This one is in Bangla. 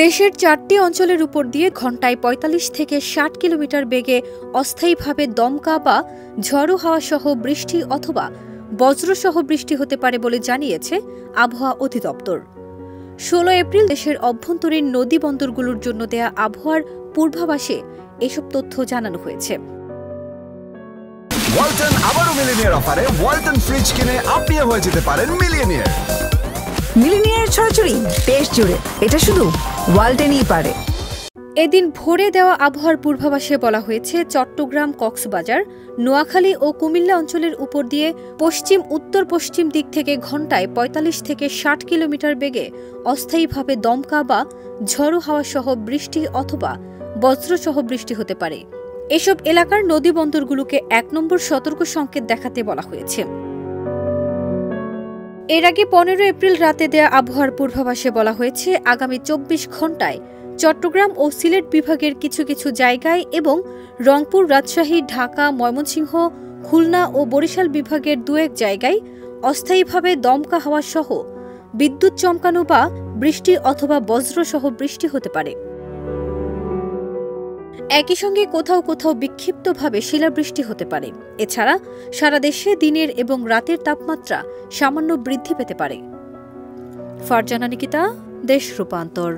দেশের ৪টি অঞ্চলের উপর দিয়ে ঘণ্টায় ৪৫ থেকে ৬০ কিলোমিটার বেগে অস্থায়ীভাবে দমকা বা ঝড়ো হাওয়া সহ বৃষ্টি অথবা বজ্রসহ বৃষ্টি হতে পারে বলে জানিয়েছে আবহাওয়া অধিদপ্তর। ১৬ এপ্রিল দেশের অভ্যন্তরীণ নদী বন্দরগুলোর জন্য দেয়া আবহাওয়ার পূর্বাভাসে এসব তথ্য জানানো হয়েছে। ওয়ালটন আবারও মিলিনিয়ার অফারে ওয়ালটন ফ্রিজ কিনে আপনিও হয়ে যেতে পারেন মিলিয়নিয়ার। মিলিনিয়ার ছড়াছড়ি দেশ জুড়ে, এটা শুধু ওয়ালটেনই পারে। এদিন ভোরে দেওয়া আবহাওয়ার পূর্বাভাসে বলা হয়েছে, চট্টগ্রাম, কক্সবাজার, নোয়াখালী ও কুমিল্লা অঞ্চলের উপর দিয়ে পশ্চিম উত্তর পশ্চিম দিক থেকে ঘণ্টায় ৪৫ থেকে ৬০ কিলোমিটার বেগে অস্থায়ীভাবে দমকা বা ঝড়ো হাওয়া সহ বৃষ্টি অথবা বজ্রসহ বৃষ্টি হতে পারে। এসব এলাকার নদী বন্দরগুলোকে ১ নম্বর সতর্ক সংকেত দেখাতে বলা হয়েছে। এর আগে ১৫ এপ্রিল রাতে দেয়া আবহাওয়ার পূর্বাভাসে বলা হয়েছে, আগামী ২৪ ঘণ্টায় চট্টগ্রাম ও সিলেট বিভাগের কিছু কিছু জায়গায় এবং রংপুর, রাজশাহী, ঢাকা, ময়মনসিংহ, খুলনা ও বরিশাল বিভাগের ২-১ জায়গায় অস্থায়ীভাবে দমকা হাওয়া সহ বিদ্যুৎ চমকানো বা বৃষ্টি অথবা বজ্রসহ বৃষ্টি হতে পারে। একই সঙ্গে কোথাও কোথাও বিক্ষিপ্তভাবে শিলাবৃষ্টি হতে পারে। এছাড়া সারা দেশে দিনের এবং রাতের তাপমাত্রা সামান্য বৃদ্ধি পেতে পারে। ফারজানা নিকিতা, দেশ রূপান্তর।